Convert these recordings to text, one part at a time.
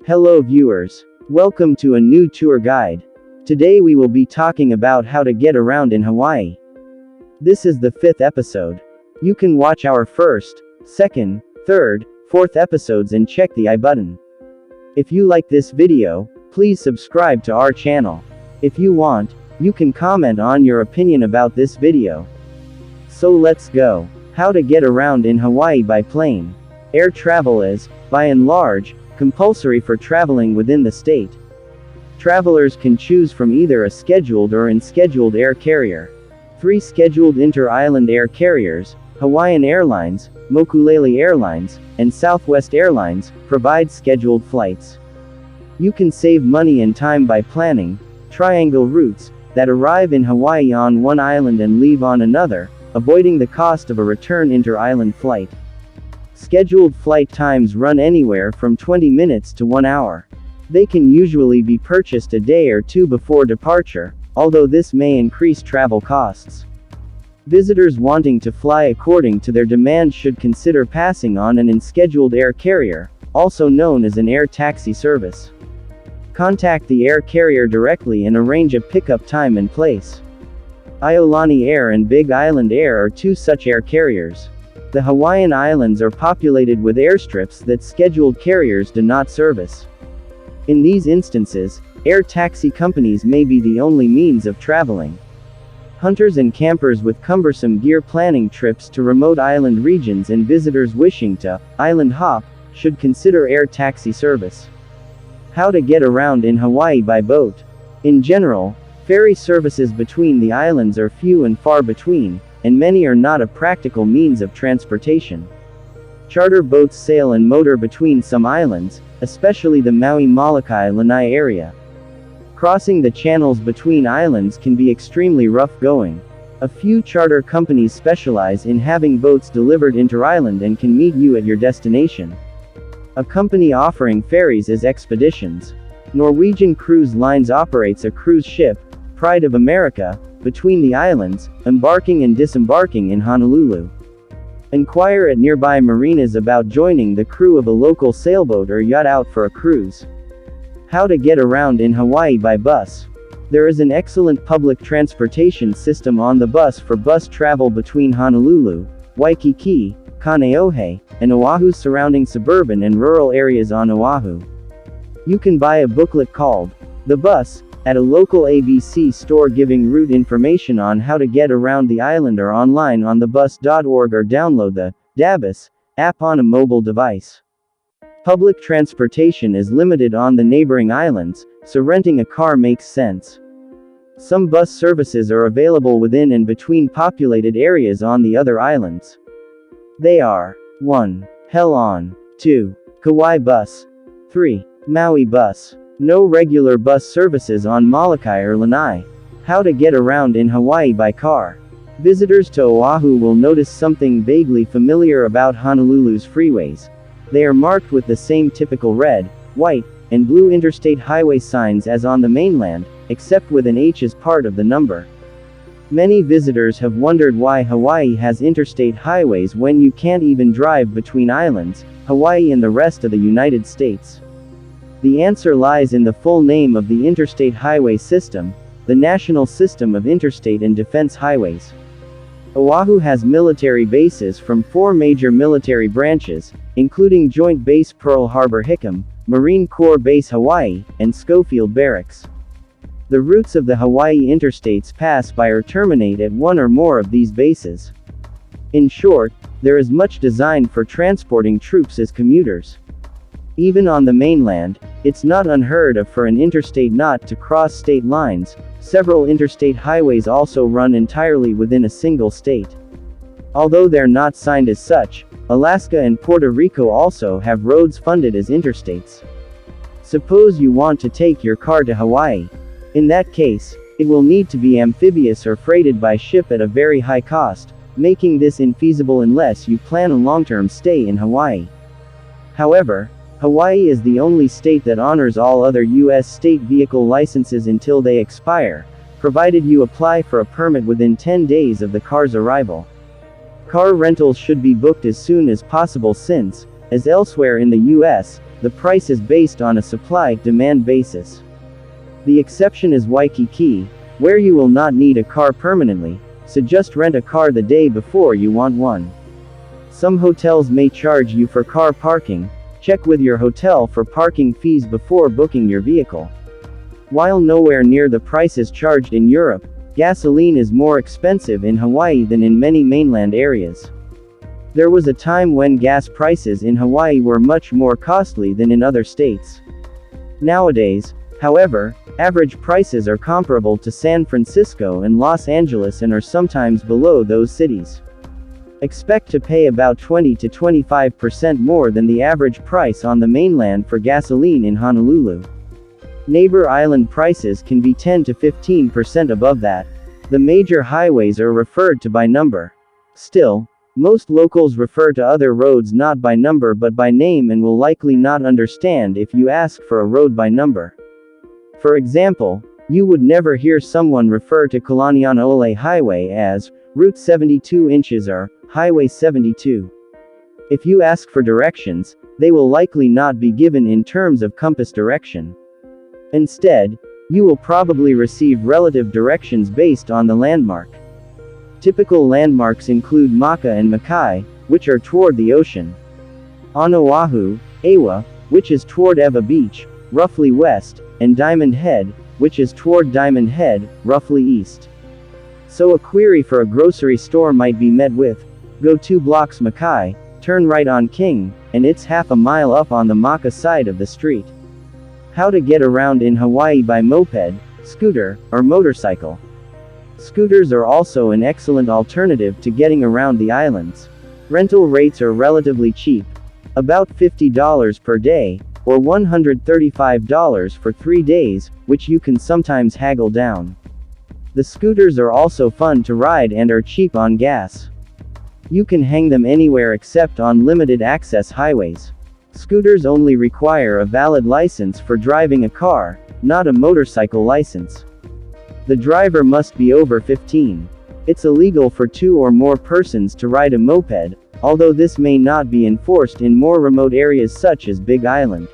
Hello viewers. Welcome to a new tour guide. Today we will be talking about how to get around in Hawaii. This is the 5th episode. You can watch our 1st, 2nd, 3rd, 4th episodes and check the I button. If you like this video, please subscribe to our channel. If you want, you can comment on your opinion about this video. So let's go. How to get around in Hawaii by plane. Air travel is, by and large, compulsory for traveling within the state. Travelers can choose from either a scheduled or unscheduled air carrier. 3 scheduled inter-island air carriers, Hawaiian Airlines, Mokulele Airlines, and Southwest Airlines, provide scheduled flights. You can save money and time by planning triangle routes that arrive in Hawaii on one island and leave on another, avoiding the cost of a return inter-island flight. Scheduled flight times run anywhere from 20 minutes to 1 hour. They can usually be purchased a day or two before departure, although this may increase travel costs. Visitors wanting to fly according to their demand should consider passing on an unscheduled air carrier, also known as an air taxi service. Contact the air carrier directly and arrange a pickup time and place. Iolani Air and Big Island Air are 2 such air carriers. The Hawaiian Islands are populated with airstrips that scheduled carriers do not service. In these instances, air taxi companies may be the only means of traveling. Hunters and campers with cumbersome gear planning trips to remote island regions and visitors wishing to island hop should consider air taxi service. How to get around in Hawaii by boat. In general, ferry services between the islands are few and far between, and many are not a practical means of transportation. Charter boats sail and motor between some islands, especially the Maui Molokai Lanai area. Crossing the channels between islands can be extremely rough going. A few charter companies specialize in having boats delivered inter-island and can meet you at your destination. A company offering ferries is Expeditions. Norwegian Cruise Lines operates a cruise ship, Pride of America, between the islands, embarking and disembarking in Honolulu. Inquire at nearby marinas about joining the crew of a local sailboat or yacht out for a cruise. How to get around in Hawaii by bus. There is an excellent public transportation system on the bus for bus travel between Honolulu, Waikiki, Kaneohe, and Oahu's surrounding suburban and rural areas on Oahu. You can buy a booklet called The Bus at a local ABC store giving route information on how to get around the island or online on thebus.org or download the DABUS app on a mobile device. Public transportation is limited on the neighboring islands, so renting a car makes sense. Some bus services are available within and between populated areas on the other islands. They are 1. Hell-On, 2. Kauai Bus, 3. Maui Bus. No regular bus services on Molokai or Lanai. How to get around in Hawaii by car. Visitors to Oahu will notice something vaguely familiar about Honolulu's freeways. They are marked with the same typical red, white, and blue interstate highway signs as on the mainland, except with an H as part of the number. Many visitors have wondered why Hawaii has interstate highways when you can't even drive between islands, Hawaii and the rest of the United States. The answer lies in the full name of the Interstate Highway System, the National System of Interstate and Defense Highways. Oahu has military bases from 4 major military branches, including Joint Base Pearl Harbor Hickam, Marine Corps Base Hawaii, and Schofield Barracks. The routes of the Hawaii interstates pass by or terminate at one or more of these bases. In short, there is much designed for transporting troops as commuters. Even on the mainland, it's not unheard of for an interstate not to cross state lines. Several interstate highways also run entirely within a single state. Although they're not signed as such, Alaska and Puerto Rico also have roads funded as interstates. Suppose you want to take your car to Hawaii. In that case, it will need to be amphibious or freighted by ship at a very high cost, making this infeasible unless you plan a long-term stay in Hawaii. However, Hawaii is the only state that honors all other U.S. state vehicle licenses until they expire, provided you apply for a permit within 10 days of the car's arrival. Car rentals should be booked as soon as possible since, As elsewhere in the US, the price is based on a supply-demand basis. The exception is Waikiki, where you will not need a car permanently, so just rent a car the day before you want one. Some hotels may charge you for car parking. Check with your hotel for parking fees before booking your vehicle. While nowhere near the prices charged in Europe, gasoline is more expensive in Hawaii than in many mainland areas. There was a time when gas prices in Hawaii were much more costly than in other states. Nowadays, however, average prices are comparable to San Francisco and Los Angeles and are sometimes below those cities. Expect to pay about 20 to 25% more than the average price on the mainland for gasoline in Honolulu. Neighbor island prices can be 10 to 15% above that. The major highways are referred to by number. Still, most locals refer to other roads not by number but by name and will likely not understand if you ask for a road by number. For example, you would never hear someone refer to Kalanianaole Highway as Route 72 inches or Highway 72. If you ask for directions, they will likely not be given in terms of compass direction. Instead, you will probably receive relative directions based on the landmark. Typical landmarks include Maka and Makai, which are toward the ocean. On Oahu, Ewa, which is toward Ewa Beach, roughly west, and Diamond Head, which is toward Diamond Head, roughly east. So a query for a grocery store might be met with, go 2 blocks Makai, turn right on King, and it's half a mile up on the Maka side of the street. How to get around in Hawaii by moped, scooter, or motorcycle. Scooters are also an excellent alternative to getting around the islands. Rental rates are relatively cheap, about $50 per day, or $135 for 3 days, which you can sometimes haggle down. The scooters are also fun to ride and are cheap on gas. You can hang them anywhere except on limited access highways. Scooters only require a valid license for driving a car, not a motorcycle license. The driver must be over 15. It's illegal for 2 or more persons to ride a moped, although this may not be enforced in more remote areas such as Big Island.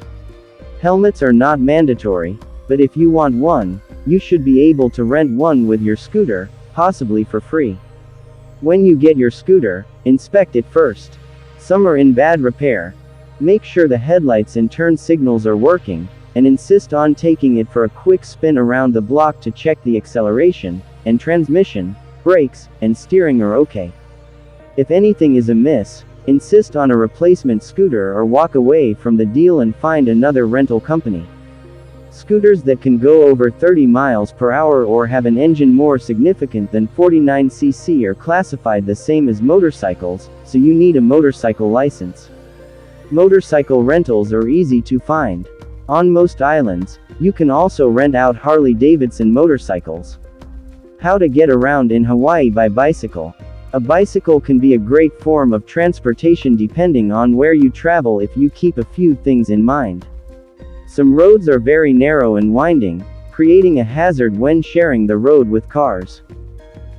Helmets are not mandatory, but if you want one, you should be able to rent one with your scooter, possibly for free. When you get your scooter, inspect it first. Some are in bad repair. Make sure the headlights and turn signals are working, and insist on taking it for a quick spin around the block to check the acceleration, and transmission, brakes, and steering are okay. If anything is amiss, insist on a replacement scooter or walk away from the deal and find another rental company. Scooters that can go over 30 miles per hour or have an engine more significant than 49 cc are classified the same as motorcycles, so you need a motorcycle license. Motorcycle rentals are easy to find. On most islands, you can also rent out Harley-Davidson motorcycles. How to get around in Hawaii by bicycle. A bicycle can be a great form of transportation depending on where you travel if you keep a few things in mind. Some roads are very narrow and winding, creating a hazard when sharing the road with cars.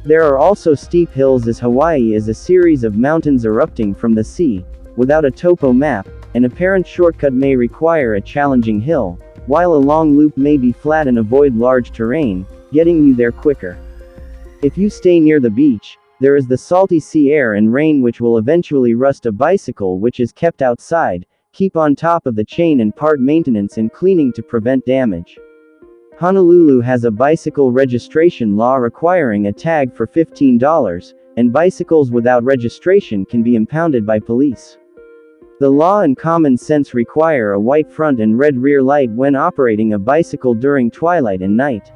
There are also steep hills as Hawaii is a series of mountains erupting from the sea. Without a topo map, an apparent shortcut may require a challenging hill, while a long loop may be flat and avoid large terrain, getting you there quicker. If you stay near the beach, there is the salty sea air and rain which will eventually rust a bicycle which is kept outside. Keep on top of the chain and part maintenance and cleaning to prevent damage. Honolulu has a bicycle registration law requiring a tag for $15, and bicycles without registration can be impounded by police. The law and common sense require a white front and red rear light when operating a bicycle during twilight and night.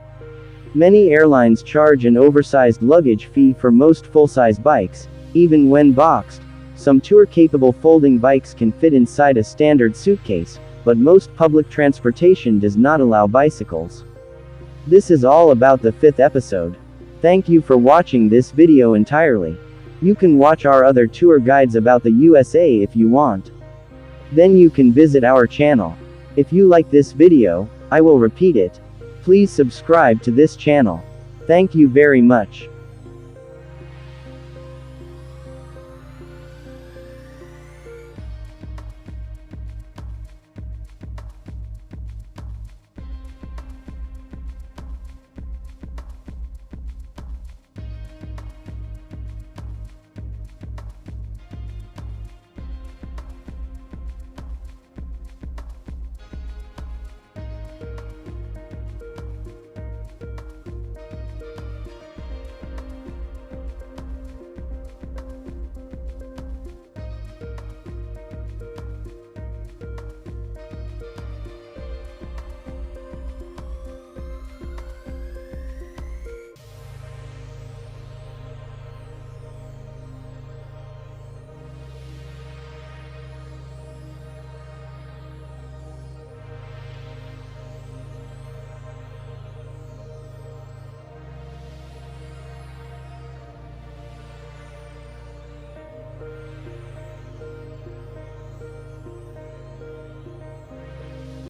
Many airlines charge an oversized luggage fee for most full-size bikes, even when boxed. Some tour-capable folding bikes can fit inside a standard suitcase, but most public transportation does not allow bicycles. This is all about the 5th episode. Thank you for watching this video entirely. You can watch our other tour guides about the USA if you want. Then you can visit our channel. If you like this video, I will repeat it. Please subscribe to this channel. Thank you very much.